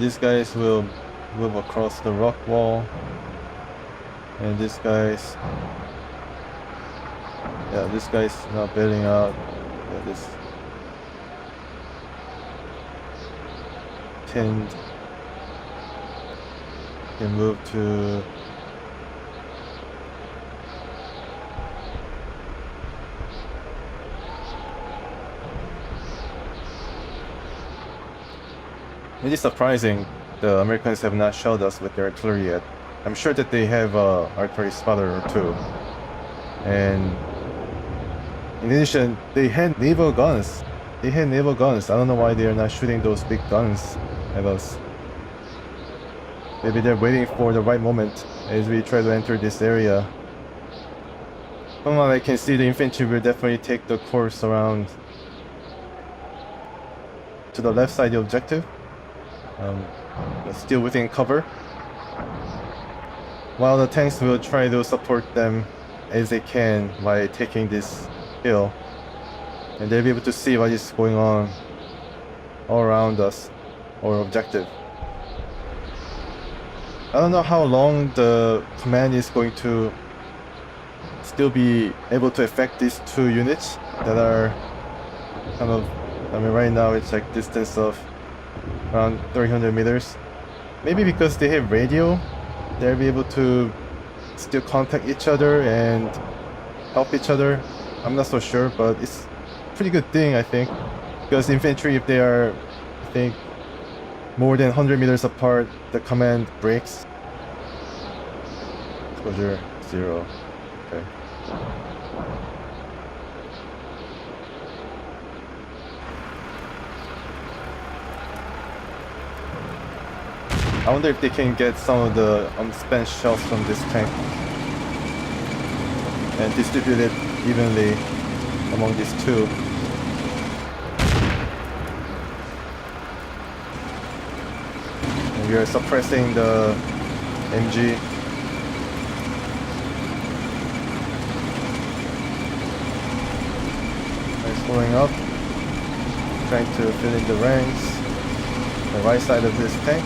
these guys will move across the rock wall, and this guy's not bailing out. Yeah, this pinned can move to it is surprising the Americans have not shelled us with their artillery yet. I'm sure that they have artillery spotter or two. And in addition, they had naval guns. I don't know why they are not shooting those big guns at us. Maybe they're waiting for the right moment as we try to enter this area. From what I can see, the infantry will definitely take the course around to the left side of the objective. Still within cover, while the tanks will try to support them as they can by taking this hill, and they'll be able to see what is going on all around us or objective. I don't know how long the command is going to still be able to affect these two units that are kind of, right now it's like distance of around 300 meters. Maybe because they have radio, they'll be able to still contact each other and help each other. I'm not so sure, but it's a pretty good thing, I think, because infantry, if they are, I think, more than 100 meters apart, the command breaks. Exposure 0. Okay. I wonder if they can get some of the unspent shells from this tank and distribute it evenly among these two. And we are suppressing the MG. It's pulling up, trying to fill in the ranks, the right side of this tank.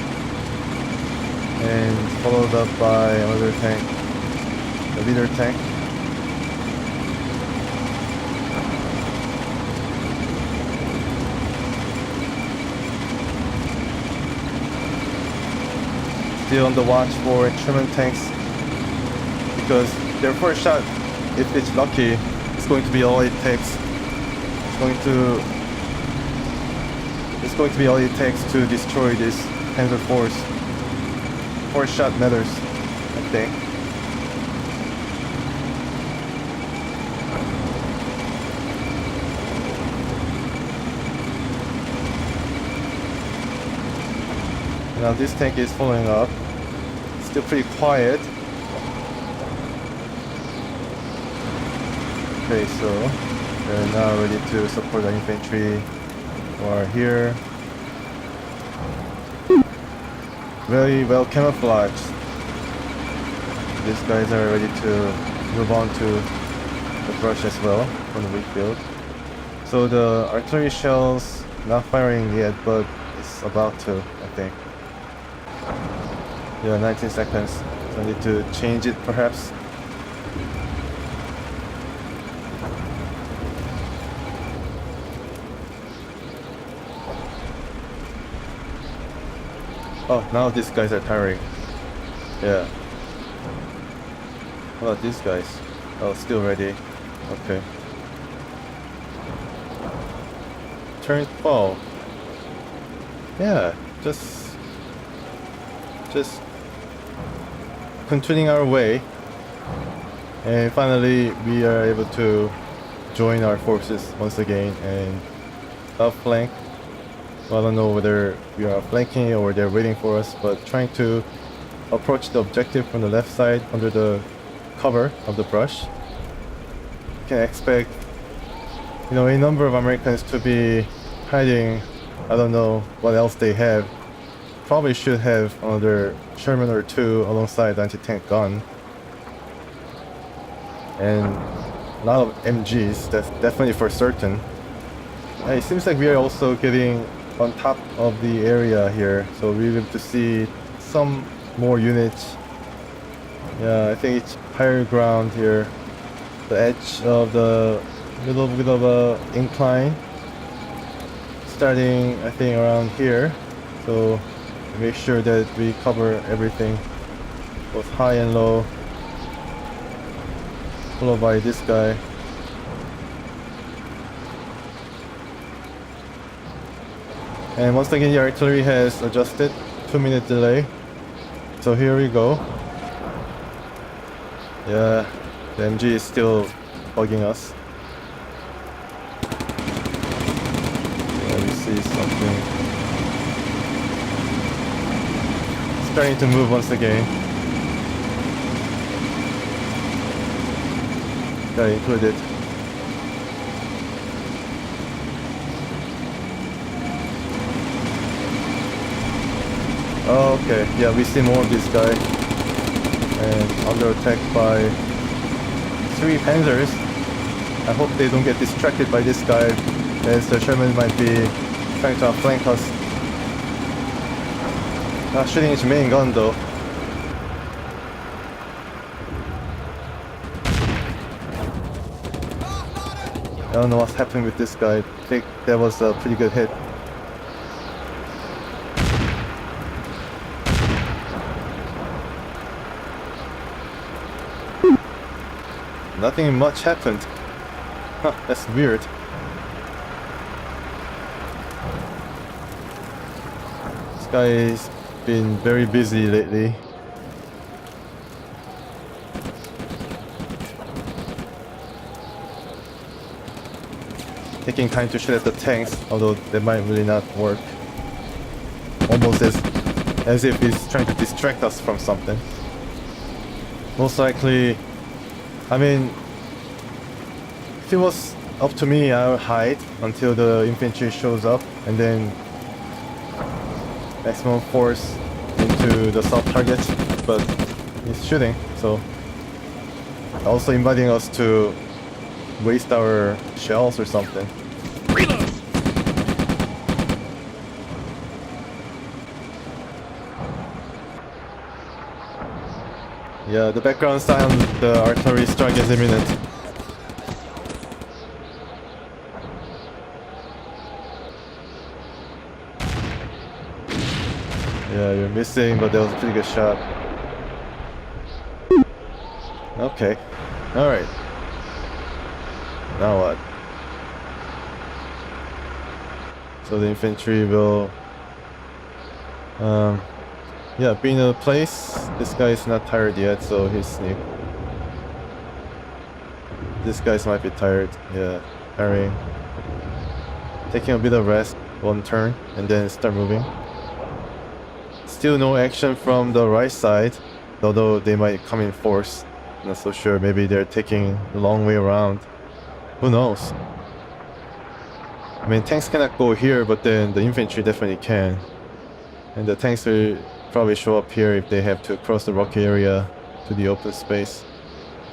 And followed up by another tank, the leader tank. Still on the watch for instrument tanks, because their first shot, if it's lucky, it's going to be all it takes. It's going to be all it takes to destroy this Panzer force. First shot matters, I think. Now this tank is following up. Still pretty quiet. Okay, so they're now ready to support the infantry who are here. Very well camouflaged. These guys are ready to move on to the brush as well from the weak field. So the artillery shells not firing yet, but it's about to, I think. Yeah, 19 seconds. So I need to change it perhaps. Oh, now these guys are tiring. Yeah. How about these guys? Oh, still ready. Okay. Turn 12. Yeah, just continuing our way. And finally, we are able to join our forces once again and outflank. Well, I don't know whether we are flanking or they're waiting for us, but trying to approach the objective from the left side under the cover of the brush. You can expect, a number of Americans to be hiding. I don't know what else they have. Probably should have another Sherman or two alongside the anti-tank gun. And a lot of MGs, that's definitely for certain. And it seems like we are also getting on top of the area here, so we're able to see some more units. Yeah, I think it's higher ground here. The edge of the little bit of a incline, starting I think around here. So make sure that we cover everything, both high and low. Followed by this guy. And once again, the artillery has adjusted 2-minute delay. So here we go. Yeah, the MG is still bugging us. Yeah, we see something starting to move once again. Guy included. Oh, okay, yeah, we see more of this guy. And under attack by 3 Panzers. I hope they don't get distracted by this guy, as the Sherman might be trying to outflank us. Not shooting his main gun though. I don't know what's happening with this guy. I think that was a pretty good hit. Nothing much happened. Huh, that's weird. This guy's been very busy lately. Taking time to shoot at the tanks, although that might really not work. Almost as if he's trying to distract us from something. Most likely, I mean, if it was up to me, I would hide until the infantry shows up and then maximum force into the soft targets, but he's shooting, so also inviting us to waste our shells or something. Reload! Yeah, the background sound, the artillery strike is imminent. Yeah, you're missing, but that was a pretty good shot. Okay, alright. Now what? So the infantry will yeah, be in a place. This guy is not tired yet, so he'll sneak. This guys might be tired. Yeah, tiring. Taking a bit of rest, one turn, and then start moving. Still no action from the right side, although they might come in force. Not so sure. Maybe they're taking the long way around. Who knows? I mean, tanks cannot go here, but then the infantry definitely can. And the tanks will probably show up here if they have to cross the rocky area to the open space.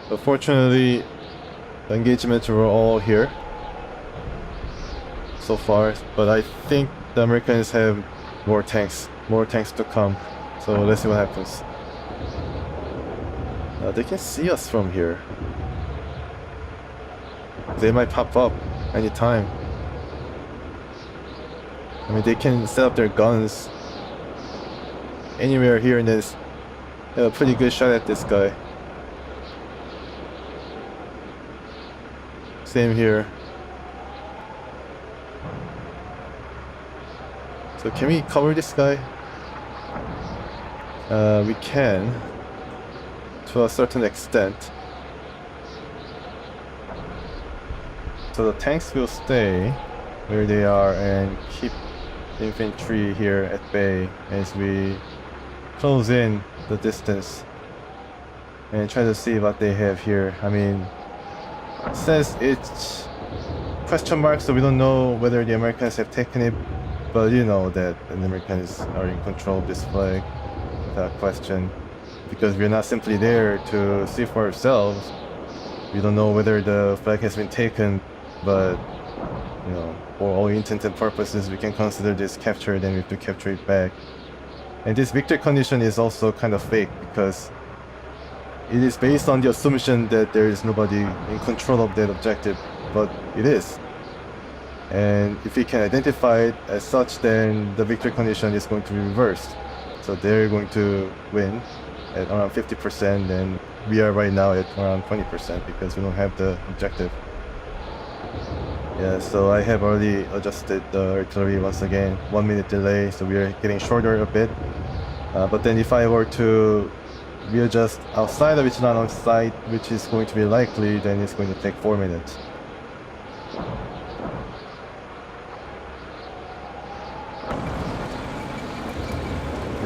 But fortunately, the engagements were all here so far. But I think the Americans have more tanks to come. So let's see what happens. They can see us from here. They might pop up anytime. I mean, they can set up their guns anywhere here and then have a pretty good shot at this guy. Same here. So can we cover this guy? We can, to a certain extent. So the tanks will stay where they are and keep the infantry here at bay as we close in the distance and try to see what they have here. I mean, it says it's question mark, so we don't know whether the Americans have taken it, but you know that the Americans are in control of this flag without question, because we're not simply there to see for ourselves. We don't know whether the flag has been taken, but you know, for all intents and purposes, we can consider this captured and we have to capture it back. And this victory condition is also kind of fake because it is based on the assumption that there is nobody in control of that objective, but it is. And if we can identify it as such, then the victory condition is going to be reversed. So they're going to win at around 50%, and we are right now at around 20% because we don't have the objective. Yeah, so I have already adjusted the artillery once again, 1 minute delay, so we are getting shorter a bit. But then if I were to readjust outside of each line of sight, which is going to be likely, then it's going to take 4 minutes.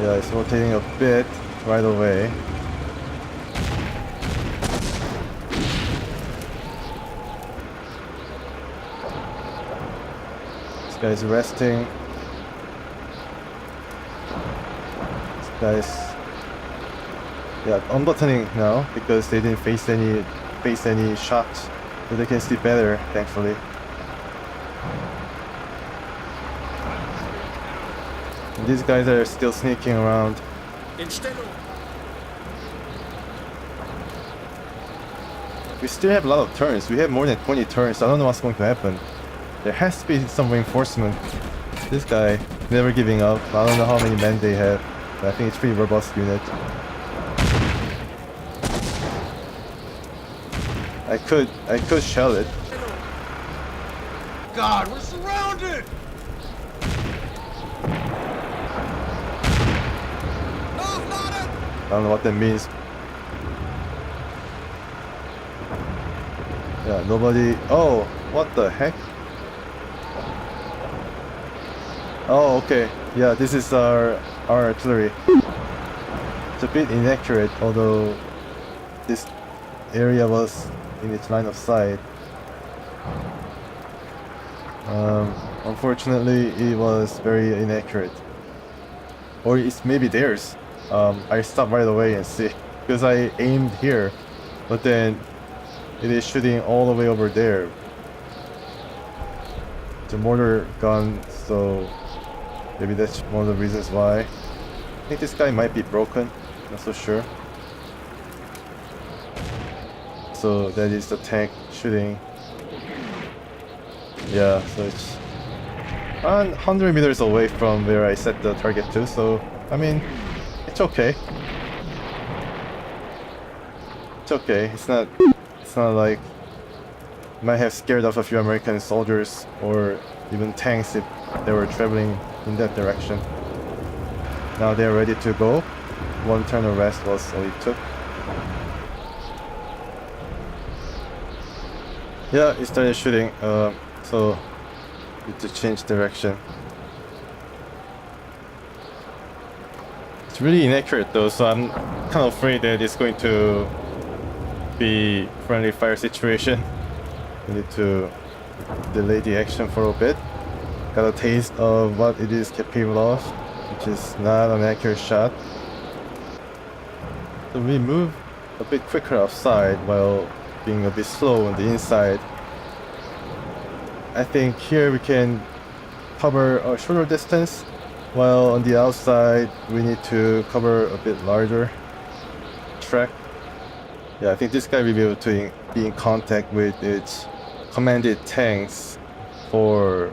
Yeah, it's rotating a bit right away. This guy's resting. This guy's, yeah, unbuttoning now because they didn't face any shots, so they can see better, thankfully. And these guys are still sneaking around. We still have a lot of turns. We have more than 20 turns. I don't know what's going to happen. There has to be some reinforcement. This guy never giving up. I don't know how many men they have, but I think it's a pretty robust unit. I could shell it. God, we're surrounded! I don't know what that means. Yeah, nobody. Oh, what the heck? Oh, okay. Yeah, this is our artillery. It's a bit inaccurate, although this area was in its line of sight. Unfortunately, it was very inaccurate. Or it's maybe theirs. I stopped right away and see, because I aimed here, but then it is shooting all the way over there. It's a mortar gun, so maybe that's one of the reasons why. I think this guy might be broken, not so sure. So that is the tank shooting. Yeah, so it's 100 meters away from where I set the target to, so I mean, it's okay. It's okay. It's not like might have scared off a few American soldiers or even tanks if they were traveling in that direction. Now they're ready to go. One turn of rest was all it took. Yeah, it started shooting. So need to change direction. It's really inaccurate though, so I'm kind of afraid that it's going to be friendly fire situation. We need to delay the action for a bit. Got a taste of what it is capable of, which is not an accurate shot. So we move a bit quicker outside while being a bit slow on the inside. I think here we can cover a shorter distance, while on the outside we need to cover a bit larger track. Yeah, I think this guy will be able to be in contact with its commanded tanks for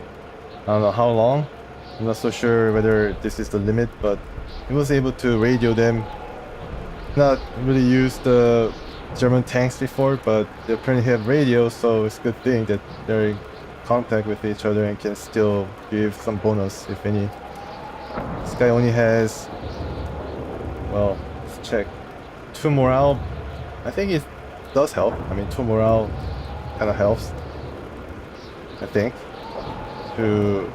I don't know how long. I'm not so sure whether this is the limit, but he was able to radio them. Not really used the German tanks before, but they apparently have radios, so it's a good thing that they're in contact with each other and can still give some bonus, if any. This guy only has, well, let's check, 2 morale. I think it does help. I mean, 2 morale kind of helps, I think, to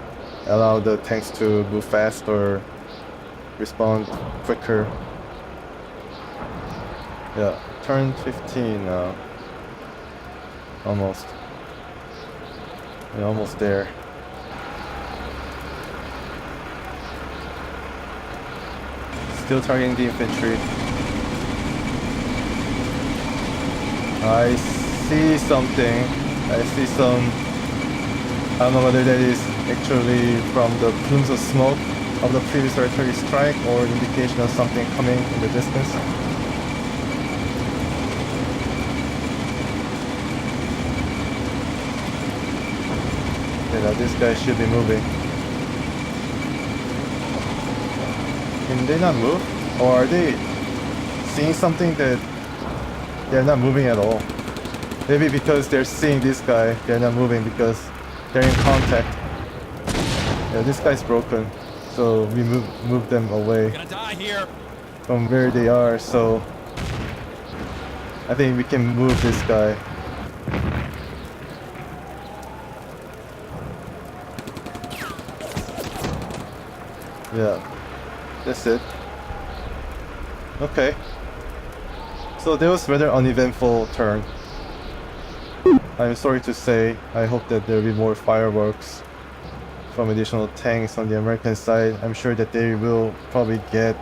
allow the tanks to move fast or respond quicker. Yeah, turn 15 now. Almost. We're almost there. Still targeting the infantry. I see something. I see some I don't know whether that is actually from the plumes of smoke of the previous artillery strike or indication of something coming in the distance. Okay, now this guy should be moving. Can they not move? Or are they seeing something that they're not moving at all? Maybe because they're seeing this guy, they're not moving because they're in contact. Yeah, this guy's broken. So we move them away from where they are, so I think we can move this guy. Yeah, that's it. Okay. So that was rather uneventful turn. I'm sorry to say, I hope that there will be more fireworks from additional tanks on the American side. I'm sure that they will probably get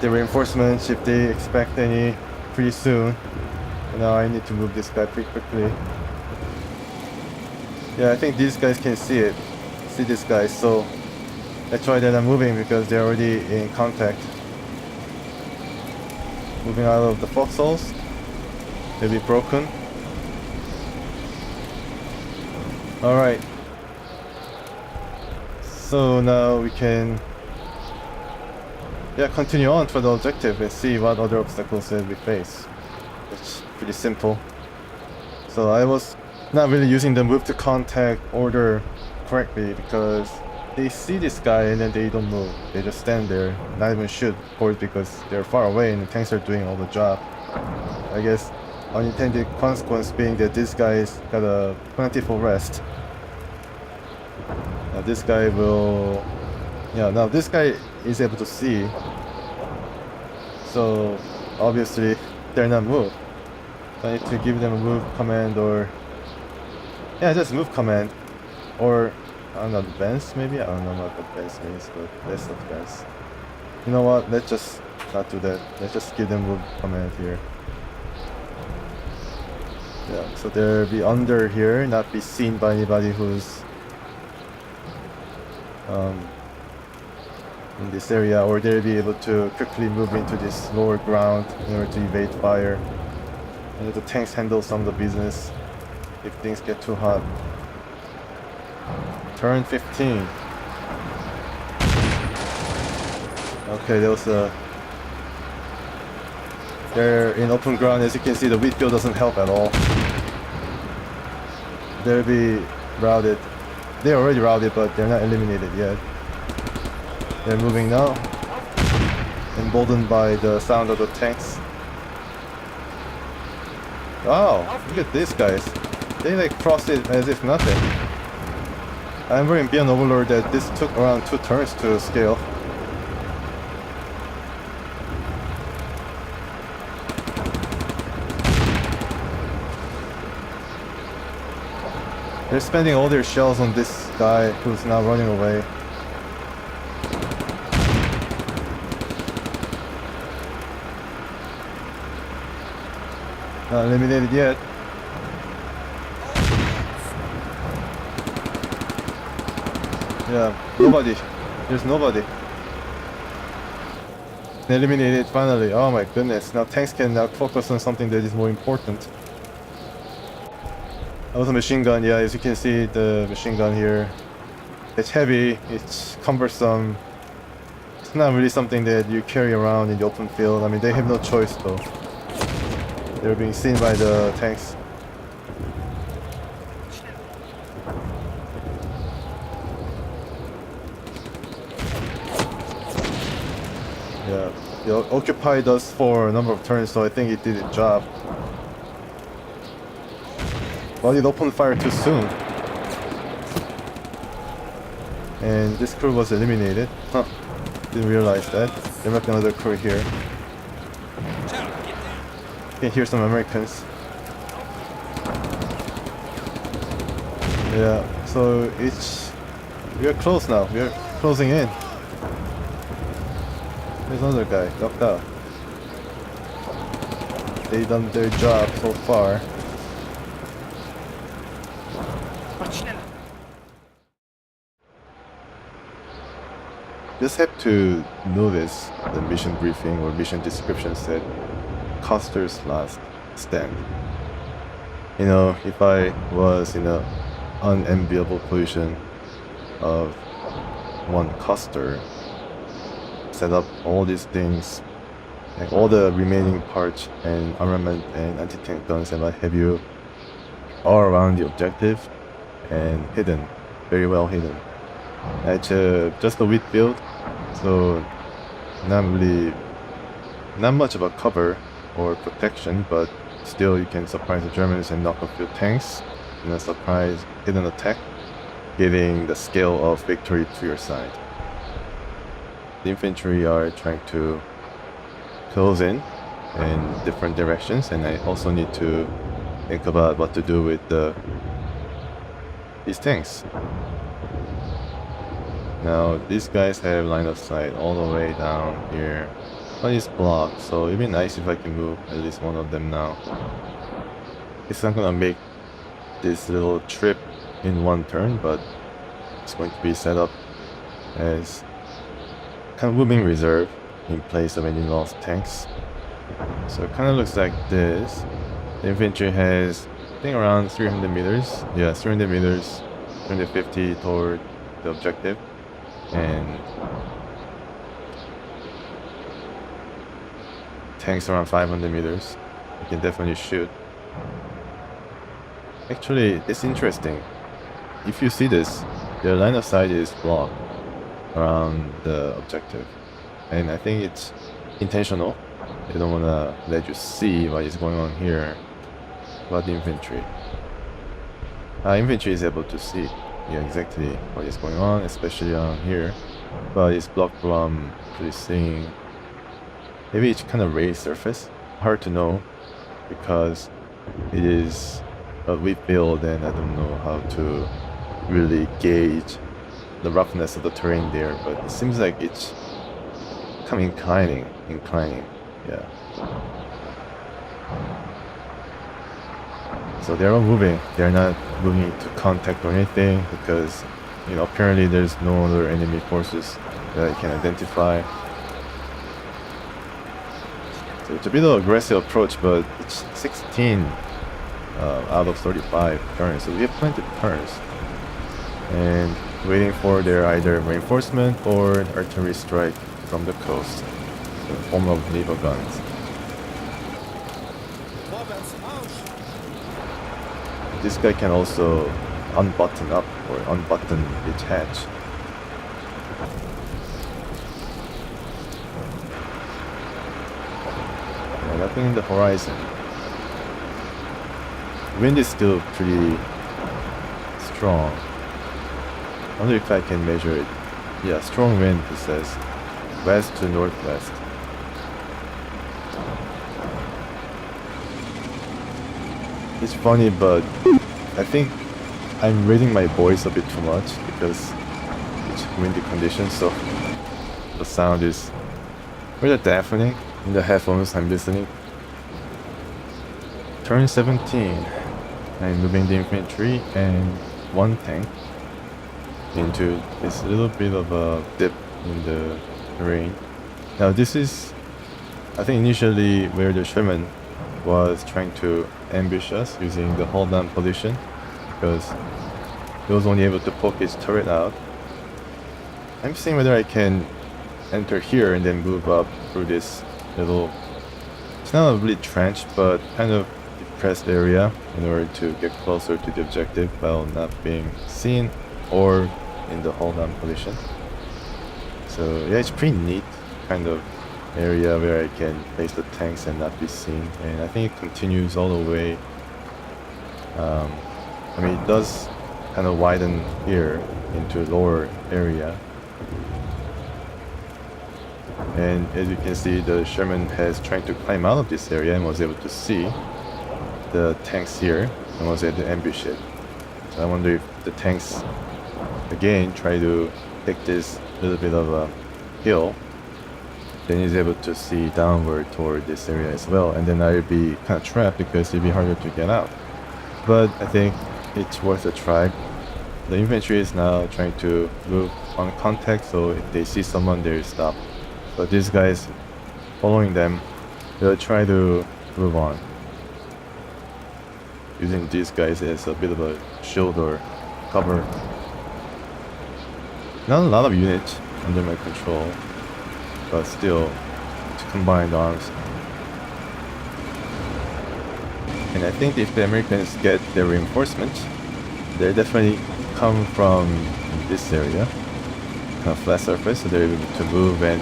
the reinforcements if they expect any pretty soon. And now I need to move this guy pretty quickly. Yeah, I think these guys can see it. See this guy, so that's why they're not moving, because they're already in contact. Moving out of the foxholes. They'll be broken. Alright. So now we can continue on for the objective and see what other obstacles that we face. It's pretty simple. So I was not really using the move to contact order correctly because they see this guy and then they don't move. They just stand there, not even shoot, of course, because they're far away and the tanks are doing all the job. I guess unintended consequence being that this guy's got a plentiful rest. Now this guy will... now this guy is able to see. So obviously they're not moved. So I need to give them a move command or... just move command. Or, I don't know, advance maybe? I don't know what advance means, but let's advance. You know what, let's just not do that. Let's just give them move command here. Yeah, so they'll be under here, not be seen by anybody who's in this area, or they'll be able to quickly move into this lower ground in order to evade fire. And let the tanks handle some of the business if things get too hot. Turn 15. Okay, there was a... They're in open ground. As you can see, the wheat field doesn't help at all. They'll be routed. They're already routed, but they're not eliminated yet. They're moving now, emboldened by the sound of the tanks. Wow, look at these guys. They like crossed it as if nothing. I'm very beyond overlord that this took around 2 turns to scale. They're spending all their shells on this guy who's now running away. Not eliminated yet. Yeah, nobody. There's nobody. Eliminated finally. Oh my goodness. Now tanks can now focus on something that is more important. That was a machine gun. Yeah, as you can see, the machine gun here. It's heavy. It's cumbersome. It's not really something that you carry around in the open field. I mean, they have no choice though. They're being seen by the tanks. Yeah, the Occupy does for a number of turns, so I think it did its job. But it opened fire too soon. And this crew was eliminated. Huh, didn't realize that. There might be another crew here. You can hear some Americans. Yeah, so we're close now. We're closing in. There's another guy, knocked out. They've done their job so far. Just have to notice the mission briefing or mission description said Custer's last stand. You know, if I was in a unenviable position of one Custer, set up all these things, like all the remaining parts and armament and anti-tank guns and what have you, all around the objective and hidden, very well hidden. It's just a weak build, so not much of a cover or protection, but still you can surprise the Germans and knock off your tanks in a surprise hidden attack, giving the scale of victory to your side. The infantry are trying to close in different directions, and I also need to think about what to do with these tanks. Now these guys have line of sight all the way down here, but it's blocked, so it'd be nice if I can move at least one of them now. It's not gonna make this little trip in one turn, but it's going to be set up as kind of moving reserve in place of any lost tanks. So it kind of looks like this. The infantry has, I think, around 300 meters. Yeah, 300 meters, 350 toward the objective. And tanks around 500 meters. You can definitely shoot. Actually, it's interesting. If you see this, their line of sight is blocked around the objective. And I think it's intentional. They don't want to let you see what is going on here. But the infantry. Infantry is able to see exactly what is going on, especially on here. But it's blocked from actually seeing. Maybe it's kind of raised surface. Hard to know because it is a weak build and I don't know how to really gauge the roughness of the terrain there, but it seems like it's kind of inclining, yeah. So they're all moving. They're not moving to contact or anything because, you know, apparently there's no other enemy forces that I can identify. So it's a bit of an aggressive approach, but it's 16 out of 35 turns, so we have plenty of turns. And waiting for their either reinforcement or artillery strike from the coast in the form of naval guns. This guy can also unbutton up or unbutton its hatch. Yeah, nothing in the horizon. Wind is still pretty strong. I wonder if I can measure it. Yeah, strong wind, it says. West to northwest. It's funny, but I think I'm raising my voice a bit too much because it's windy conditions, so the sound is rather deafening in the headphones I'm listening. Turn 17. I'm moving the infantry and one tank into this little bit of a dip in the terrain. Now this is, I think, initially where the Sherman was trying to ambush us using the hold down position because he was only able to poke his turret out. I'm seeing whether I can enter here and then move up through this little, it's not a really trench but kind of depressed area in order to get closer to the objective while not being seen or in the hold down position. So yeah, it's pretty neat kind of area where I can place the tanks and not be seen, and I think it continues all the way. I mean, it does kind of widen here into a lower area, and as you can see, the Sherman has tried to climb out of this area and was able to see the tanks here and was able to ambush it. So I wonder if the tanks again try to take this little bit of a hill, then he's able to see downward toward this area as well, and then I'll be kind of trapped because it'd be harder to get out. But I think it's worth a try The infantry is now trying to move on contact, so if they see someone, they'll stop. But these guys following them, they'll try to move on, using these guys as a bit of a shield or cover. Not a lot of units under my control, but still, to combined arms. And I think if the Americans get their reinforcements, they definitely come from this area, kind of flat surface, so they're able to move and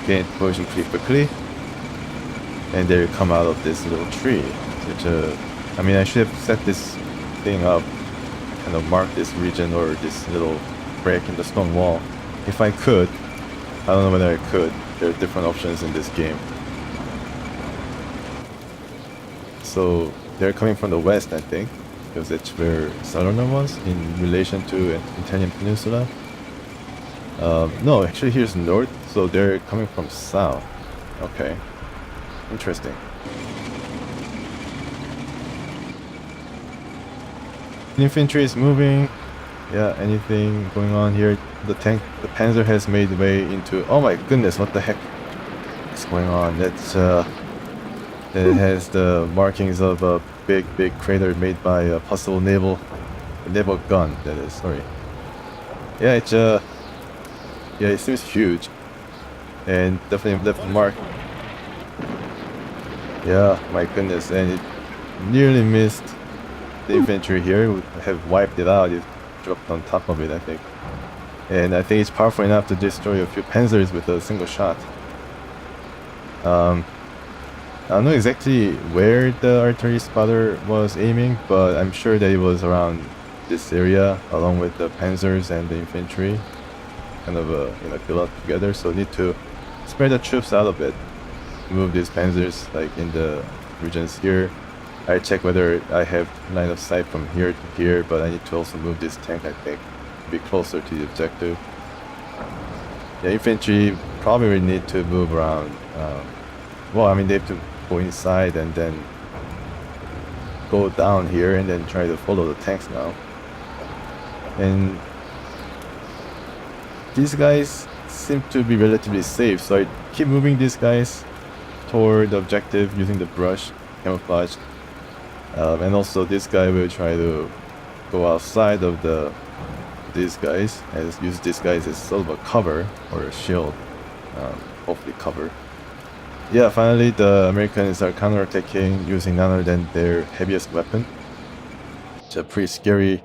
gain position pretty quickly. And they come out of this little tree. I mean, I should have set this thing up, kind of mark this region or this little break in the stone wall. If I could, I don't know whether I could. There are different options in this game. So they're coming from the west, I think, because that's where Southern was in relation to Italian Peninsula. No, actually here's north, so they're coming from south. Okay, interesting. Infantry is moving. Yeah, anything going on here? The Panzer has made way into. Oh my goodness, what the heck is going on? That's it has the markings of a big crater made by a possible naval gun. That is, sorry. Yeah, it's yeah, it seems huge, and definitely left a mark. Yeah, my goodness, and it nearly missed the infantry here. Would have wiped it out. It dropped on top of it, I think. And I think it's powerful enough to destroy a few Panzers with a single shot. I don't know exactly where the artillery spotter was aiming, but I'm sure that it was around this area, along with the Panzers and the infantry, kind of build up together. So need to spread the troops out a bit, move these Panzers like in the regions here. I check whether I have line of sight from here to here, but I need to also move this tank, I think, to be closer to the objective. Yeah, infantry probably will need to move around. Well, I mean, they have to go inside and then go down here and then try to follow the tanks now. And these guys seem to be relatively safe, so I keep moving these guys toward the objective using the brush, camouflage. And also this guy will try to go outside of these guys and use these guys as sort of a cover or a shield, hopefully cover. Yeah, finally the Americans are counterattacking using none other than their heaviest weapon. It's a pretty scary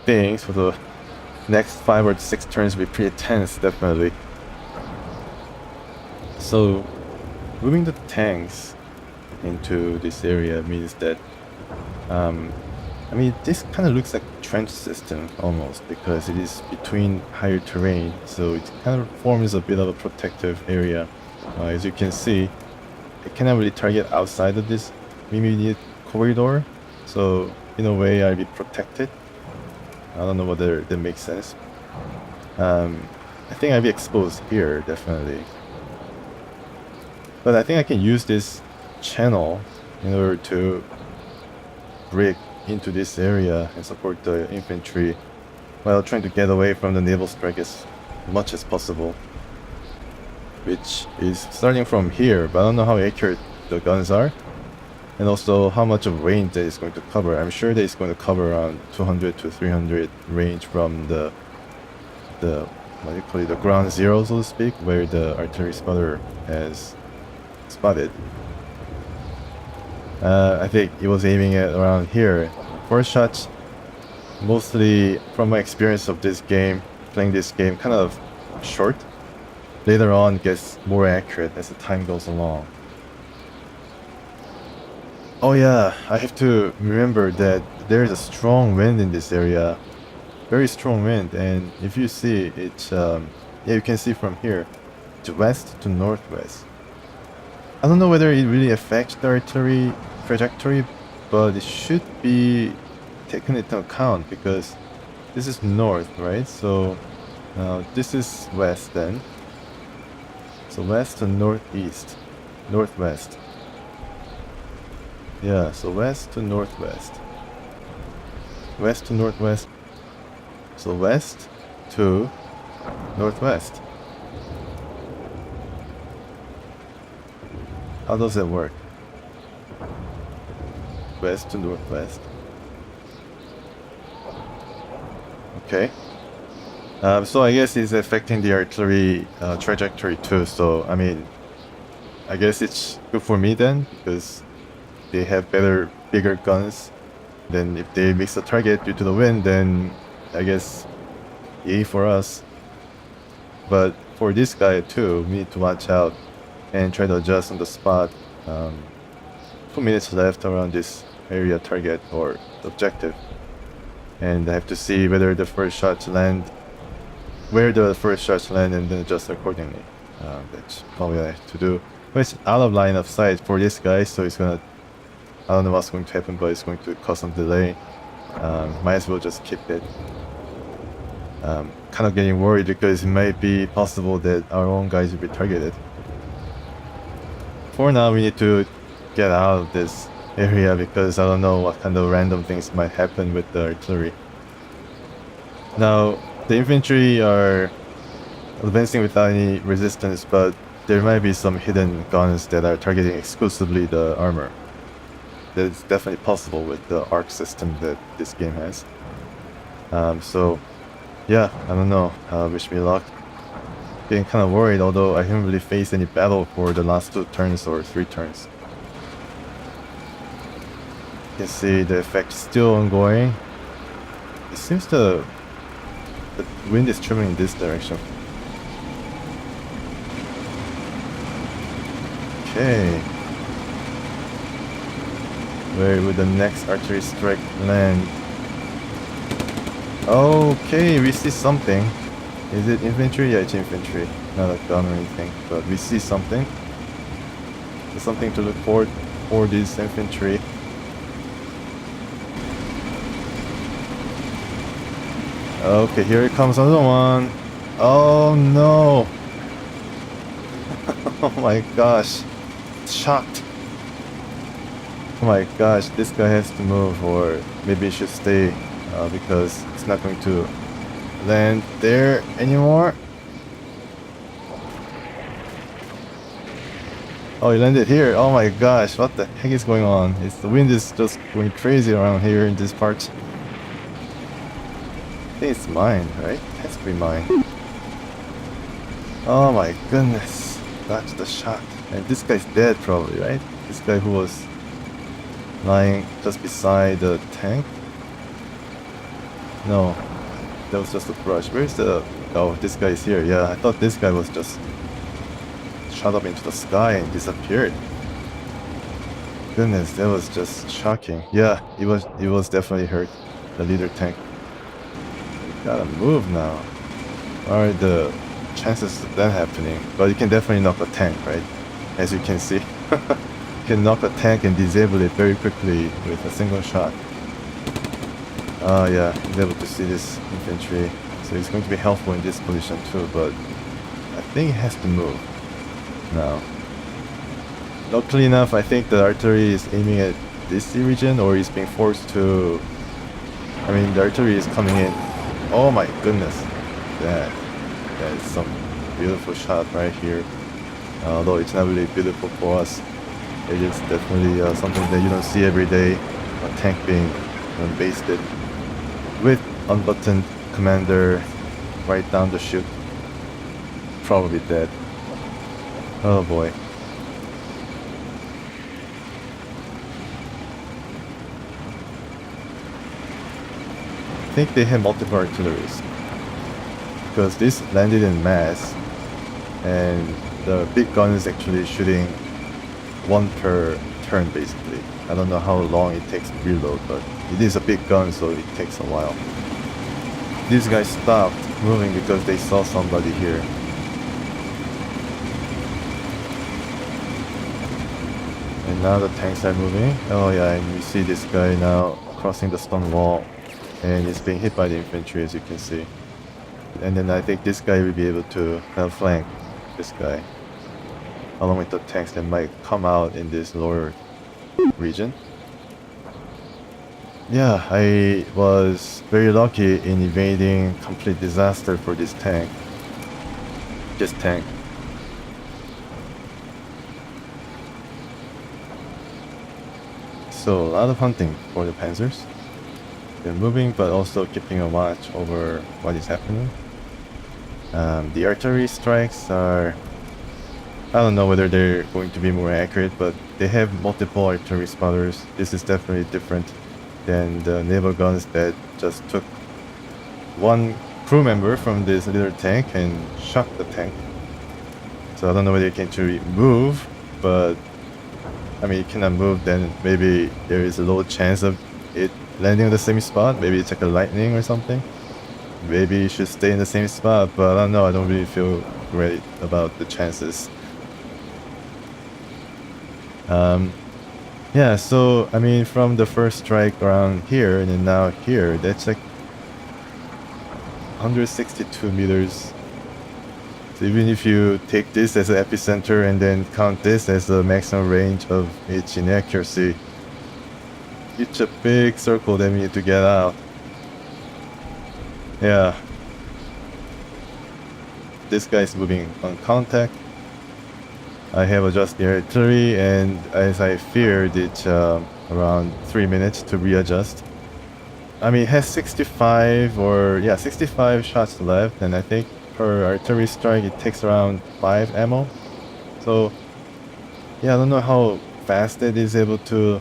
thing, so the next 5 or 6 turns will be pretty tense, definitely. So moving the tanks into this area means that I mean, this kind of looks like a trench system almost, because it is between higher terrain, so it kind of forms a bit of a protective area. As you can see, it cannot really target outside of this immediate corridor, so in a way I'll be protected. I don't know whether that makes sense. I think I'll be exposed here, definitely. But I think I can use this channel in order to break into this area and support the infantry while trying to get away from the naval strike as much as possible, which is starting from here, but I don't know how accurate the guns are and also how much of range that is going to cover. I'm sure that it's going to cover around 200 to 300 range from the what do you call it, the ground zero, so to speak, where the artillery spotter has spotted. I think it was aiming at around here. First shots, mostly from my experience of this game, playing this game, kind of short. Later on gets more accurate as the time goes along. Oh yeah, I have to remember that there is a strong wind in this area. Very strong wind, and if you see, it's yeah, you can see from here, it's west to northwest. I don't know whether it really affects the artillery trajectory, but it should be taken into account because this is north, right? So this is west then. So west to northeast, northwest. Yeah, so west to northwest. West to northwest. So west to northwest. How does that work? West to northwest. Okay. So I guess it's affecting the artillery trajectory too. So I mean, I guess it's good for me then, because they have bigger guns. Then if they miss the target due to the wind, then I guess yay for us. But for this guy too, we need to watch out and try to adjust on the spot. 2 minutes left around this area target or objective, and I have to see whether the first shots land, where the first shots land, and then adjust accordingly. That's probably what I have to do. But it's out of line of sight for this guy, so it's gonna, I don't know what's going to happen, but it's going to cause some delay. Might as well just keep it. Kind of getting worried because it might be possible that our own guys will be targeted. For now, we need to get out of this area because I don't know what kind of random things might happen with the artillery. Now, the infantry are advancing without any resistance, but there might be some hidden guns that are targeting exclusively the armor. That's definitely possible with the arc system that this game has. So, yeah, I don't know. Wish me luck. Getting kind of worried, although I haven't really faced any battle for the last 2 turns or 3 turns. You can see the effect is still ongoing. It seems the wind is traveling in this direction. Okay. Where will the next archery strike land? Okay, we see something. Is it infantry? Yeah, it's infantry. Not a gun or anything, but we see something. There's something to look forward for this infantry. Okay, here it comes another one. Oh no! Oh my gosh. Shocked. Oh my gosh, this guy has to move, or maybe he should stay because it's not going to land there anymore. Oh, he landed here. Oh my gosh, what the heck is going on? The wind is just going crazy around here in this part. I think it's mine, right? It has to be mine. Oh my goodness. That's the shot. And this guy's dead probably, right? This guy who was lying just beside the tank? No. That was just a brush. Where's the... Oh, this guy is here. Yeah, I thought this guy was just shot up into the sky and disappeared. Goodness, that was just shocking. Yeah, he was definitely hurt. The leader tank. We gotta move now. What are the chances of that happening? But you can definitely knock a tank, right? As you can see. You can knock a tank and disable it very quickly with a single shot. Oh yeah, he's able to see this infantry. So it's going to be helpful in this position too, but I think he has to move now. Luckily enough, I think the artillery is aiming at this region, or is being forced to... I mean, the artillery is coming in. Oh my goodness. That is some beautiful shot right here. Although it's not really beautiful for us. It is definitely something that you don't see every day. A tank being basted with unbuttoned commander right down the chute. Probably dead. Oh boy. I think they have multiple artilleries, because this landed in mass, and the big gun is actually shooting 1 per turn basically. I don't know how long it takes to reload, but it is a big gun, so it takes a while. These guys stopped moving because they saw somebody here. And now the tanks are moving. Oh yeah, and we see this guy now crossing the stone wall, and he's being hit by the infantry, as you can see. And then I think this guy will be able to flank this guy, along with the tanks that might come out in this lower region. yeah, I was very lucky in evading complete disaster for this tank. This tank. So a lot of hunting for the Panzers. They're moving, but also keeping a watch over what is happening. The artillery strikes are... I don't know whether they're going to be more accurate, but they have multiple artillery spotters. This is definitely different than the naval guns that just took one crew member from this little tank and shot the tank. So I don't know whether you can actually move, but I mean, you cannot move, then maybe there is a low chance of it landing on the same spot. Maybe it's like a lightning or something. Maybe you should stay in the same spot, but I don't know, I don't really feel great about the chances. Yeah, so I mean, from the first strike around here and then now here, that's like 162 meters. So even if you take this as an epicenter and then count this as the maximum range of its inaccuracy, it's a big circle that we need to get out. Yeah. This guy's moving on contact. I have adjusted the artillery, and as I feared, it's around 3 minutes to readjust. I mean, it has 65 shots left, and I think per artillery strike it takes around 5 ammo. So yeah, I don't know how fast it is able to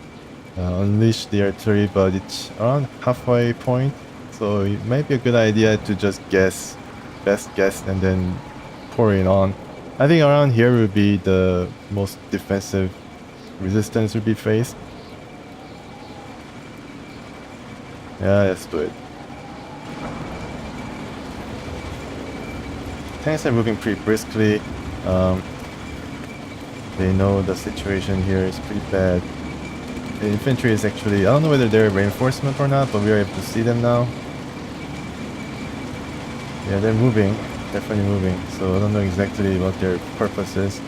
unleash the artillery, but it's around halfway point. So it might be a good idea to just guess, best guess, and then pour it on. I think around here would be the most defensive resistance would be faced. Yeah, let's do it. Tanks are moving pretty briskly. They know the situation here is pretty bad. The infantry is actually, I don't know whether they're reinforcement or not, but we are able to see them now. Yeah, they're moving. Definitely moving, so I don't know exactly what their purpose is.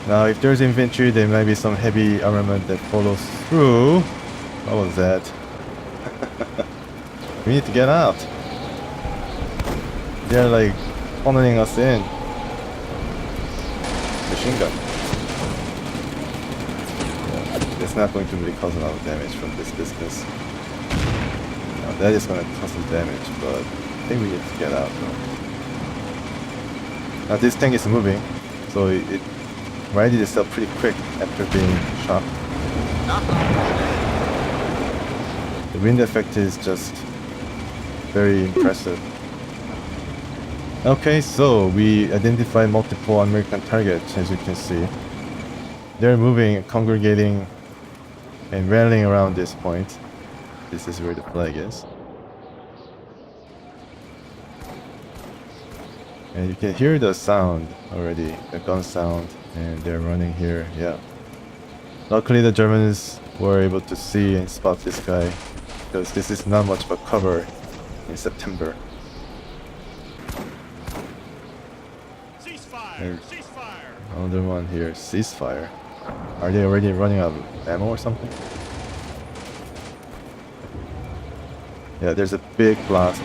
Now if there's infantry, there might be some heavy armament that follows through. What was that? We need to get out. They're like funneling us in. Machine gun. Yeah, it's not going to really cause a lot of damage from this distance. That is going to cause some damage, but I think we need to get out though. Now this tank is moving, so it righted itself pretty quick after being shot. The wind effect is just very impressive. Okay, so we identified multiple American targets, as you can see. They're moving, congregating, and rallying around this point. This is where the flag is. And you can hear the sound already, the gun sound, and they're running here, yeah. Luckily the Germans were able to see and spot this guy, because this is not much of a cover in September. Ceasefire! Ceasefire! Another one here, ceasefire. Are they already running out of ammo or something? Yeah, there's a big blast.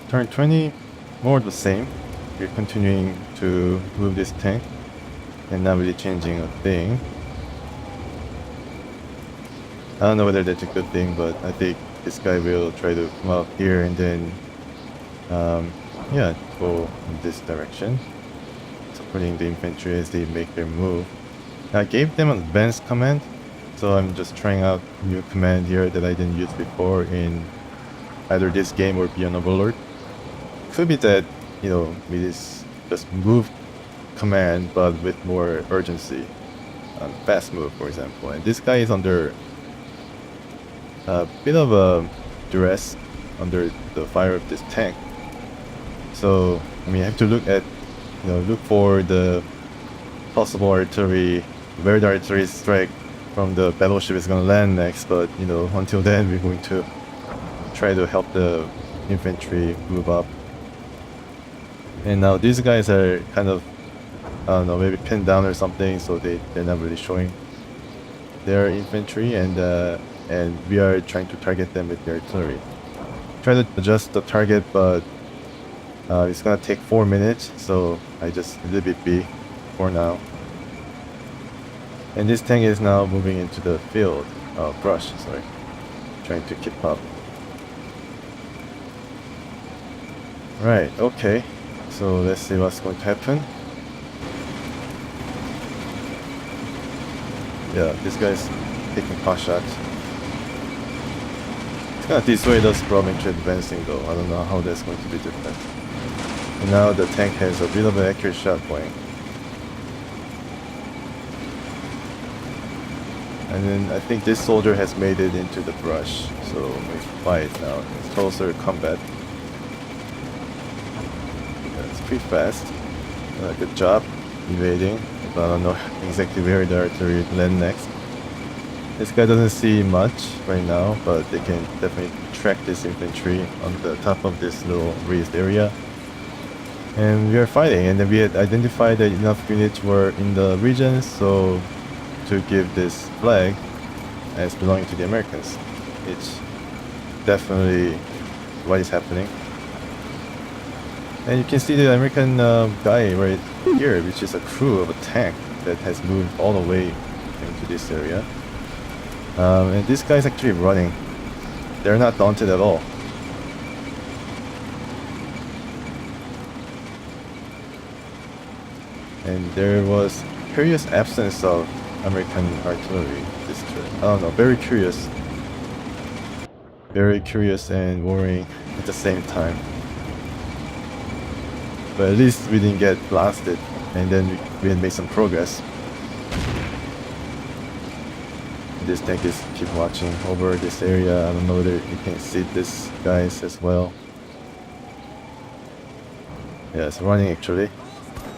Turn 20, more of the same. We're continuing to move this tank and not really changing a thing. I don't know whether that's a good thing, but I think this guy will try to come out here and then yeah, go in this direction, supporting the infantry as they make their move. I gave them an advanced command, so I'm just trying out new command here that I didn't use before in either this game or Beyond Overlord. Could be that, you know, we just move command but with more urgency. Fast move, for example. And this guy is under a bit of a duress under the fire of this tank. So, I mean, I have to look at, look for the possible artillery, where the artillery strike from the battleship is gonna land next, but you know, until then we're going to try to help the infantry move up. And now these guys are kind of, I don't know, maybe pinned down or something, so they're not really showing their infantry, and we are trying to target them with the artillery. Try to adjust the target, but it's gonna take 4 minutes, so I just leave it be for now. And this tank is now moving into the field, brush, sorry, trying to keep up. Right, okay, so let's see what's going to happen. Yeah, this guy's taking pot shots. It's gonna dissuade us from actually advancing though. I don't know how that's going to be different. And now the tank has a bit of an accurate shot going. And then I think this soldier has made it into the brush, so we fight now. It's closer combat. It's pretty fast. Good job evading. But I don't know exactly where the artillery land next. This guy doesn't see much right now, but they can definitely track this infantry on the top of this little raised area. And we are fighting, and then we had identified that enough units were in the region, so to give this flag as belonging to the Americans. It's definitely what is happening. And you can see the American guy right here, which is a crew of a tank that has moved all the way into this area. And this guy's actually running. They're not daunted at all. And there was curious absence of American artillery this turn. I don't know, very curious. Very curious and worrying at the same time. But at least we didn't get blasted, and then we had made some progress. This tank is keep watching over this area. I don't know whether you can see this guys as well. Yeah, it's running actually.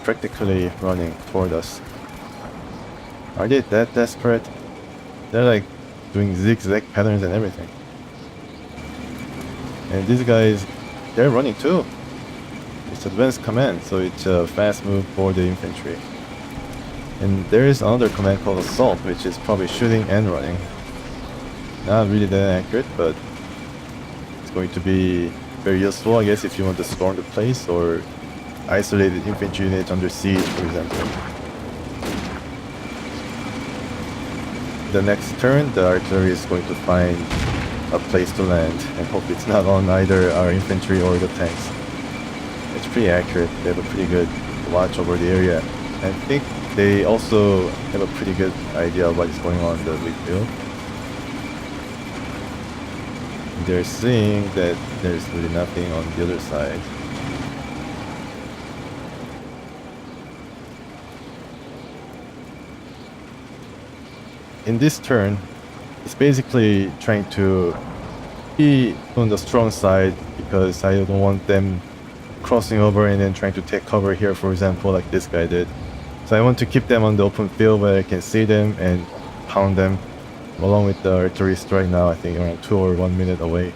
Practically running toward us. Are they that desperate? They're like doing zigzag patterns and everything. And these guys, they're running too. It's advanced command, so it's a fast move for the infantry. And there is another command called assault, which is probably shooting and running. Not really that accurate, but it's going to be very useful, I guess, if you want to storm the place or isolated infantry units under siege, for example. The next turn, the artillery is going to find a place to land, and hope it's not on either our infantry or the tanks. It's pretty accurate. They have a pretty good watch over the area. I think they also have a pretty good idea of what is going on in the wheat field. They're seeing that there's really nothing on the other side. In this turn, it's basically trying to be on the strong side because I don't want them crossing over and then trying to take cover here, for example, like this guy did. So I want to keep them on the open field where I can see them and pound them along with the artillery strike now, I think around 2 or 1 minute away.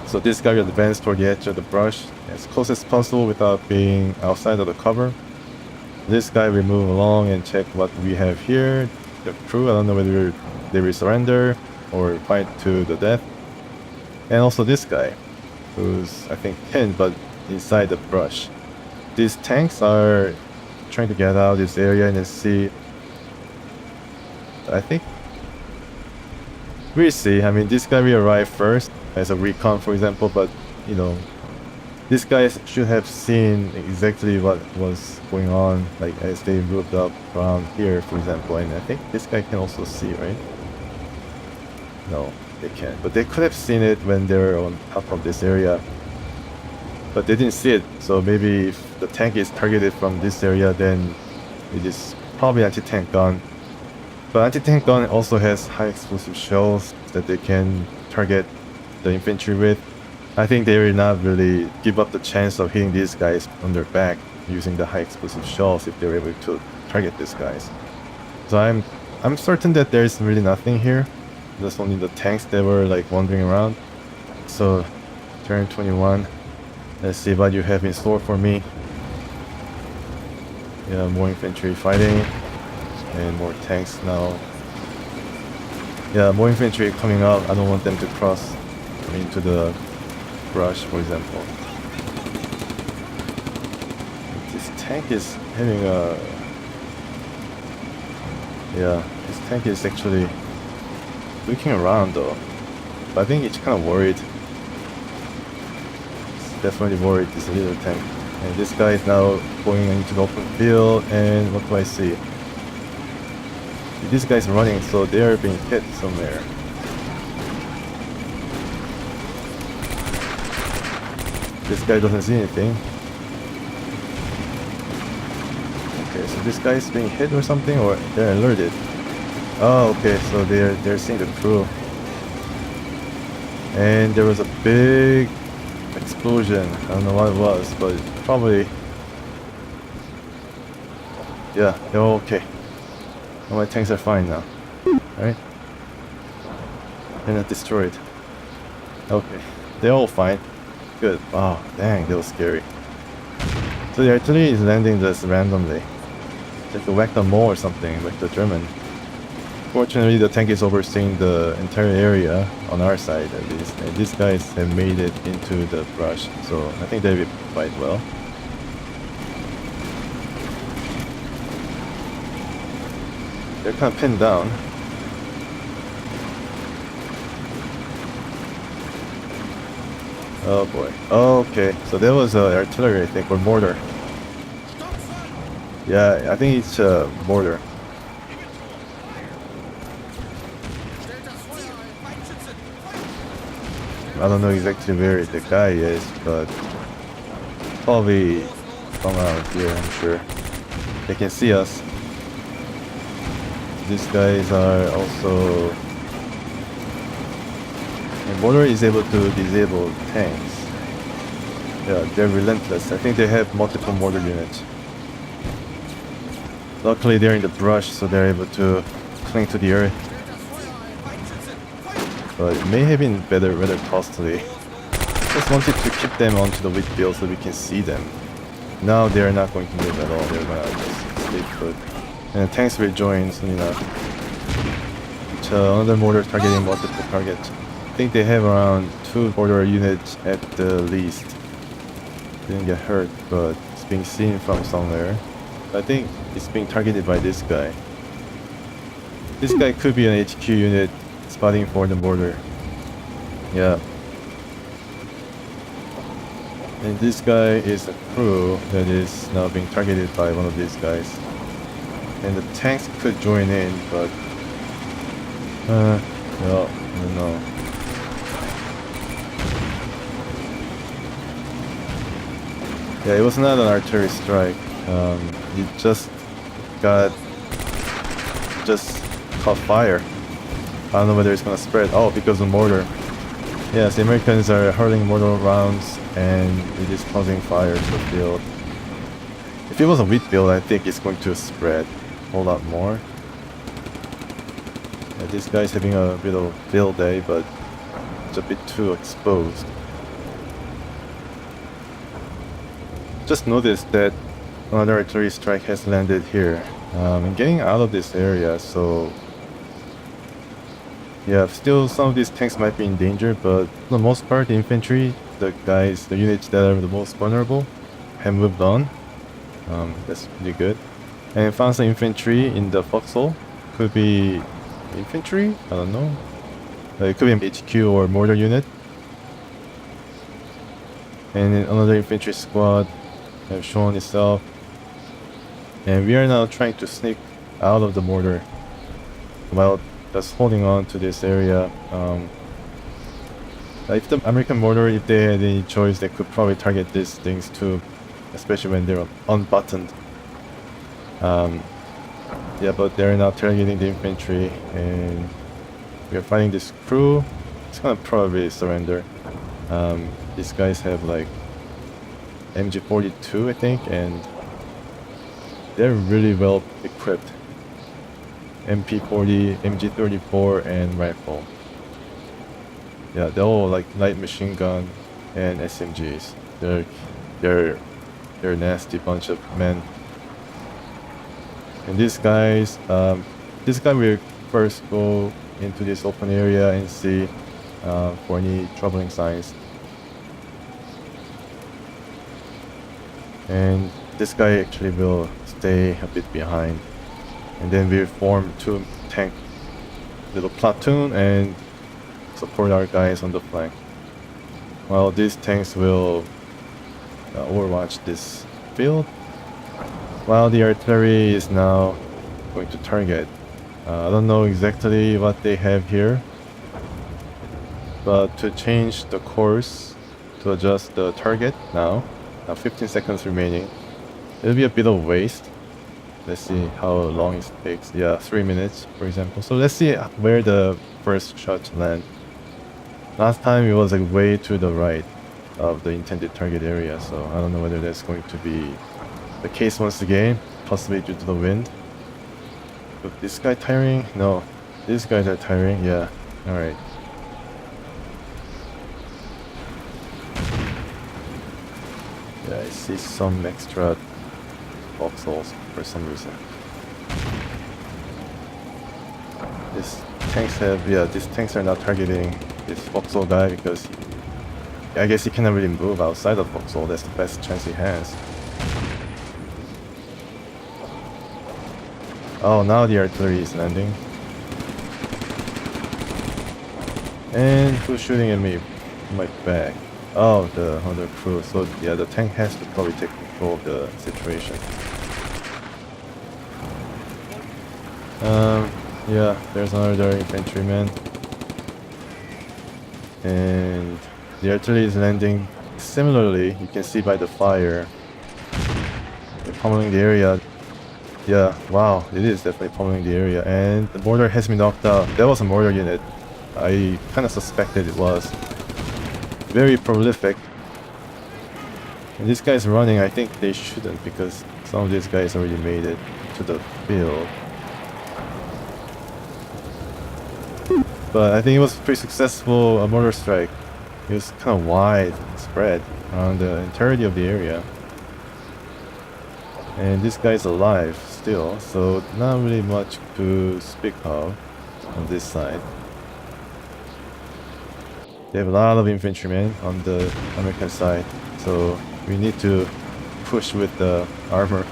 So this guy will advance toward the edge of the brush as close as possible without being outside of the cover. This guy will move along and check what we have here. The crew, I don't know whether they will surrender or fight to the death. And also this guy, who's I think pinned but inside the brush. These tanks are trying to get out of this area and then see. I think we'll see. I mean, this guy will arrive first as a recon, for example, but you know, these guys should have seen exactly what was going on, like as they moved up around here, for example. And I think this guy can also see, right? No, they can't. But they could have seen it when they were on top of this area. But they didn't see it, so maybe if the tank is targeted from this area, then it is probably anti-tank gun. But anti-tank gun also has high explosive shells that they can target the infantry with. I think they will not really give up the chance of hitting these guys on their back using the high explosive shells if they're able to target these guys. So I'm I'm certain that there's really nothing here. There's only the tanks that were like wandering around. So, turn 21. Let's see what you have in store for me. Yeah, more infantry fighting. And more tanks now. Yeah, more infantry coming up. I don't want them to cross into the brush, for example. This tank is having a... Yeah, this tank is actually looking around though. But I think it's kind of worried. It's definitely worried, this little tank. And this guy is now going into the open field, and what do I see? These guys running, so they are being hit somewhere. This guy doesn't see anything. Okay, so this guy is being hit or something, or they're alerted. Oh, okay, so they're seeing the crew. And there was a big explosion. I don't know what it was, but probably... Yeah, they're all okay. All my tanks are fine now. Right? They're not destroyed. Okay, they're all fine. Good. Wow, dang, that was scary. So the artillery is landing this randomly. Like a whack the mole or something, like the German. Fortunately, the tank is overseeing the entire area on our side at least. And these guys have made it into the brush, so I think they'll be quite well. They're kind of pinned down. Oh boy. Okay, so there was artillery, I think, or mortar. Yeah, I think it's mortar. I don't know exactly where the guy is, but probably somewhere here, I'm sure. They can see us. These guys are also... And mortar is able to disable tanks. Yeah, they're relentless. I think they have multiple mortar units. Luckily they're in the brush, so they're able to cling to the earth. But it may have been rather costly. Just wanted to keep them onto the wheat field so we can see them. Now they're not going to move at all, they're gonna just stay put. And the tanks will join soon enough. So another mortar targeting multiple targets. I think they have around 2 mortar units at the least. Didn't get hurt, but it's being seen from somewhere. I think it's being targeted by this guy. This guy could be an HQ unit spotting for the mortar. Yeah. And this guy is a crew that is now being targeted by one of these guys. And the tanks could join in, but... well, I don't know. Yeah, it was not an artillery strike. It just caught fire. I don't know whether it's gonna spread. Oh, because of mortar. Yes, the Americans are hurling mortar rounds, and it is causing fire to the field. If it was a wheat field, I think it's going to spread a whole lot more. Yeah, this guy's having a bit of a field day, but it's a bit too exposed. Just noticed that another artillery strike has landed here. I'm getting out of this area, so yeah, still some of these tanks might be in danger, but for the most part, the infantry, the units that are the most vulnerable, have moved on. That's pretty good. And Panzer infantry in the foxhole could be infantry? I don't know. It could be an HQ or mortar unit. And another infantry squad have shown itself. And we are now trying to sneak out of the mortar while just holding on to this area. If the American mortar, if they had any choice, they could probably target these things too, especially when they're unbuttoned. Yeah, but they're now targeting the infantry, and we are fighting this crew. It's gonna probably surrender. These guys have like MG42, I think, and they're really well equipped. MP40, MG34, and rifle. Yeah, they're all like light machine gun and SMGs. They're a nasty bunch of men. And these guys, this guy will first go into this open area and see for any troubling signs. And this guy actually will stay a bit behind. And then we'll form 2 tank little platoon and support our guys on the flank. While these tanks will overwatch this field, while the artillery is now going to target. I don't know exactly what they have here, but to change the course, to adjust the target now, 15 seconds remaining. It'll be a bit of waste. Let's see how long it takes. Yeah, 3 minutes, for example. So let's see where the first shots land. Last time it was like way to the right of the intended target area, so I don't know whether that's going to be the case once again, possibly due to the wind. But this guy tiring? No. These guys are tiring? Yeah. Alright. Yeah, I see some extra voxels for some reason. These tanks are not targeting this voxel guy because I guess he cannot really move outside of voxel. That's the best chance he has. Oh, now the artillery is landing. And who's shooting at me? My back. Oh, the other crew. So yeah, the tank has to probably take control of the situation. Yeah, there's another infantryman. And the artillery is landing similarly. You can see by the fire. They're pummeling the area. Yeah, wow, it is definitely pummeling the area. And the mortar has been knocked out. That was a mortar unit. I kind of suspected it was. Very prolific. And this guy's running. I think they shouldn't because some of these guys already made it to the field. But I think it was pretty successful, a mortar strike. It was kind of wide spread around the entirety of the area. And this guy's alive still, so not really much to speak of on this side. They have a lot of infantrymen on the American side, so we need to push with the armor.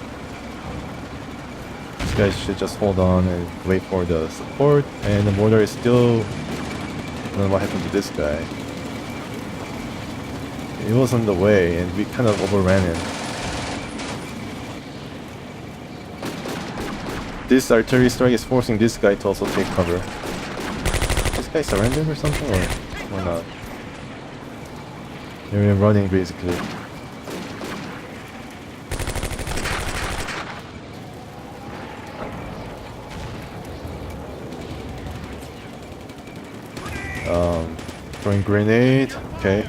These guys should just hold on and wait for the support, and the mortar is still... I don't know what happened to this guy. He was on the way, and we kind of overran him. This artillery strike is forcing this guy to also take cover. This guy surrendered or something, or not? They're running basically. Throwing grenade. Okay.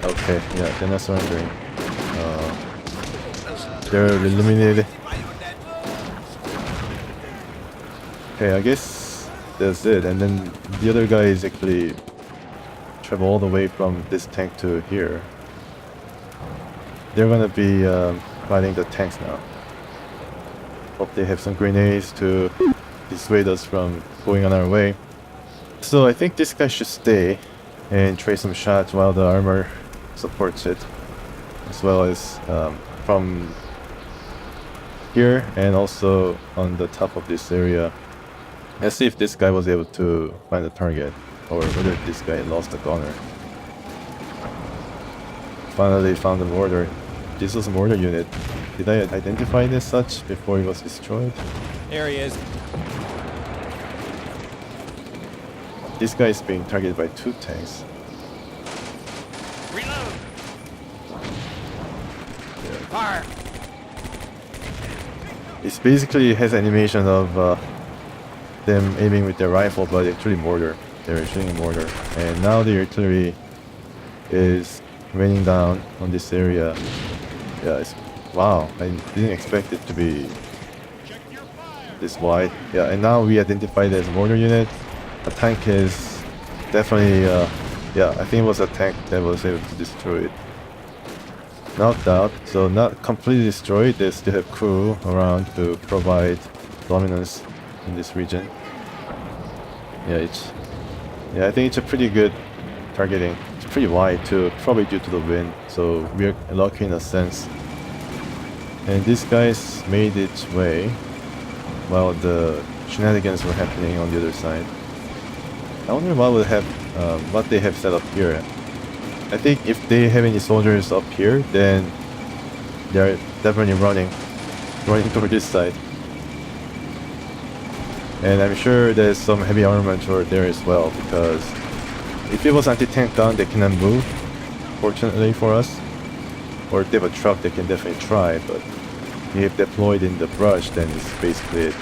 Okay, yeah, they're not surrendering. They're eliminated. Okay, I guess that's it. And then the other guy is actually travel all the way from this tank to here. They're gonna be fighting the tanks now. Hope they have some grenades to dissuade us from going on our way. So I think this guy should stay and trade some shots while the armor supports it, as well as from here and also on the top of this area. Let's see if this guy was able to find the target or whether this guy lost the gunner. Finally found the mortar. This was a mortar unit. Did I identify it as such before it was destroyed? There he is. This guy is being targeted by 2 tanks. Reload. Fire. It basically has animation of them aiming with their rifle, but actually mortar. They're shooting mortar. And now the artillery is raining down on this area. Yeah, it's... Wow, I didn't expect it to be this wide. Yeah, and now we identified as mortar unit. A tank is definitely, yeah, I think it was a tank that was able to destroy it. Knocked out, so not completely destroyed. They still have crew around to provide dominance in this region. Yeah, I think it's a pretty good targeting. It's pretty wide too, probably due to the wind, so we're lucky in a sense. And these guys made its way while the shenanigans were happening on the other side. I wonder what they have set up here. I think if they have any soldiers up here, then they're definitely running toward this side. And I'm sure there's some heavy armament toward there as well, because if it was anti-tank gun, they cannot move, fortunately for us. Or if they have a truck, they can definitely try, but if deployed in the brush, then it's basically it.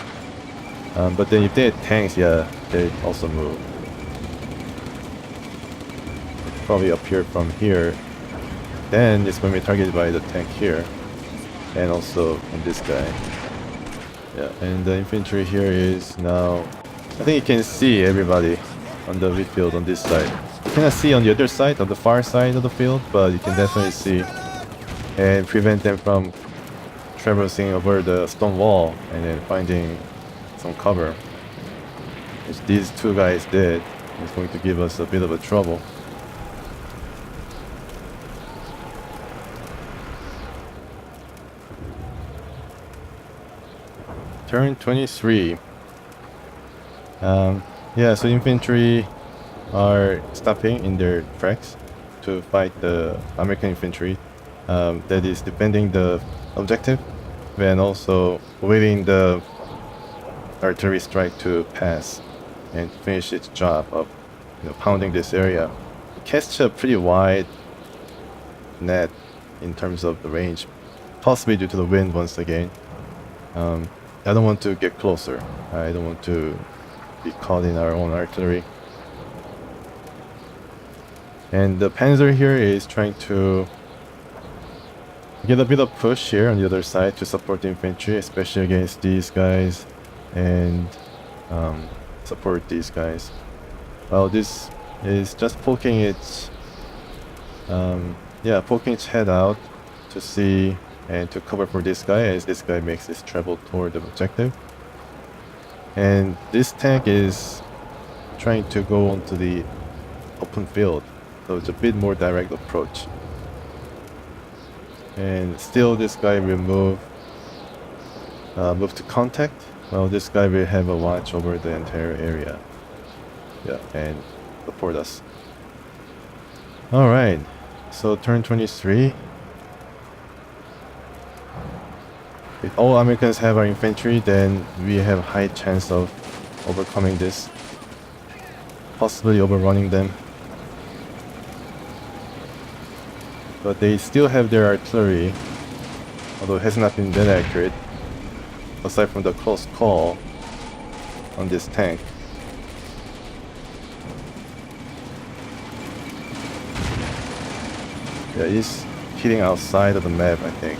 But then if they had tanks, yeah, they also move. Probably appear from here. Then it's going to be targeted by the tank here, and also on this guy. Yeah, and the infantry here is now. I think you can see everybody on the field on this side. You cannot see on the other side, on the far side of the field, but you can definitely see and prevent them from traversing over the stone wall and then finding some cover, which these two guys did. It's going to give us a bit of a trouble. Turn 23. Yeah, so infantry are stopping in their tracks to fight the American infantry that is defending the objective, and also waiting the artillery strike to pass and finish its job of pounding this area. It casts a pretty wide net in terms of the range, possibly due to the wind once again. I don't want to get closer. I don't want to be caught in our own artillery. And the Panzer here is trying to get a bit of push here on the other side to support the infantry, especially against these guys, and support these guys. Well, this is just poking its poking its head out to see and to cover for this guy as this guy makes his travel toward the objective. And this tank is trying to go onto the open field, so it's a bit more direct approach. And still this guy will move to contact. Well, this guy will have a watch over the entire area. Yeah, and support us. Alright, so turn 23. If all Americans have our infantry, then we have a high chance of overcoming this. Possibly overrunning them. But they still have their artillery, although it has not been that accurate, aside from the close call on this tank. Yeah, it's hitting outside of the map, I think.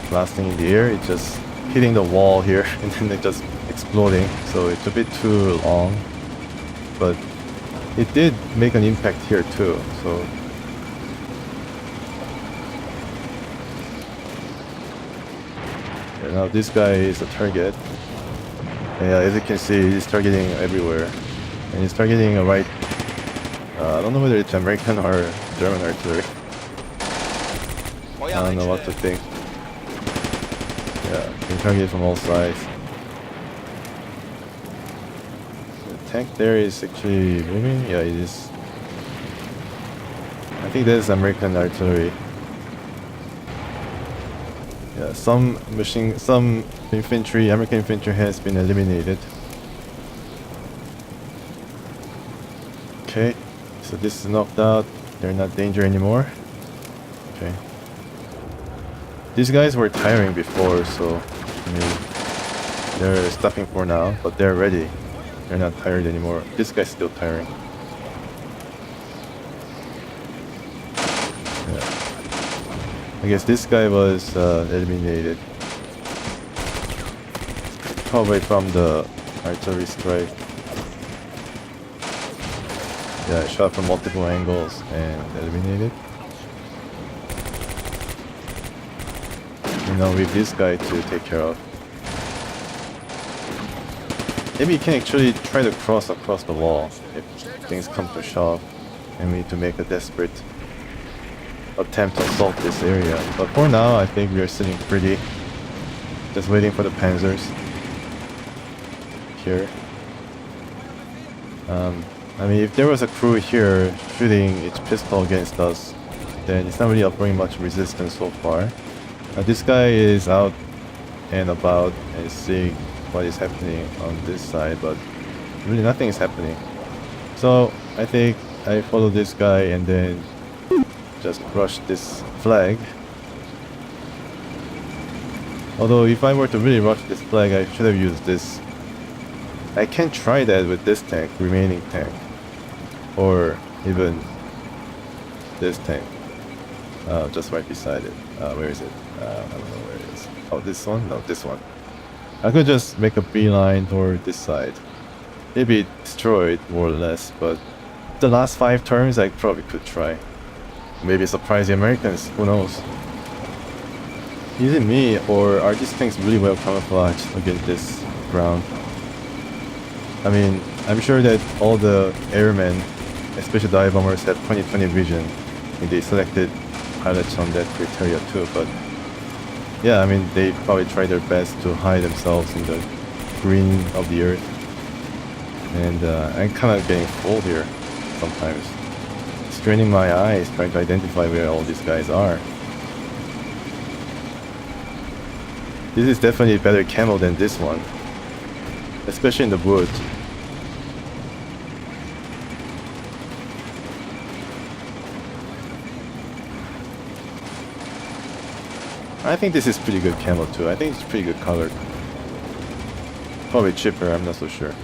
Blasting in the air, it's just hitting the wall here and then it just exploding, so it's a bit too long. But it did make an impact here too, so. Yeah, now this guy is a target. Yeah, as you can see, he's targeting everywhere. And he's targeting a right. I don't know whether it's American or German artillery. I don't know what to think. Yeah, you can target from all sides. The tank there is actually moving. Yeah, it is. I think that is American artillery. Yeah, some infantry, American infantry has been eliminated. Okay, so this is knocked out. They're not danger anymore. Okay. These guys were tiring before, so I mean, they're stopping for now, but they're ready. They're not tired anymore. This guy's still tiring. Yeah. I guess this guy was eliminated. Probably from the artillery strike. Yeah, I shot from multiple angles and eliminated. You know, with this guy to take care of. Maybe you can actually try to cross across the wall if things come to shove and we need to make a desperate attempt to assault this area. But for now, I think we are sitting pretty. Just waiting for the Panzers. Here. I mean, if there was a crew here shooting its pistol against us, then it's not really offering much resistance so far. This guy is out and about and seeing what is happening on this side, but really nothing is happening. So I think I follow this guy and then just rush this flag. Although if I were to really rush this flag, I should have used this. I can try that with this tank, remaining tank, or even this tank, just right beside it. Where is it? I don't know where it is. Oh, this one? No, this one. I could just make a beeline toward this side. Maybe destroyed more or less, but the last 5 turns I probably could try. Maybe surprise the Americans, who knows? Is it me, or are these tanks really well camouflaged against this ground? I mean, I'm sure that all the airmen, especially dive bombers, have 20/20 vision, and they selected pilots on that criteria too, but yeah, I mean, they probably try their best to hide themselves in the green of the earth. And I'm kind of getting fooled here sometimes. Straining my eyes trying to identify where all these guys are. This is definitely better camo than this one. Especially in the wood. I think this is pretty good camo too. I think it's pretty good colored. Probably cheaper, I'm not so sure.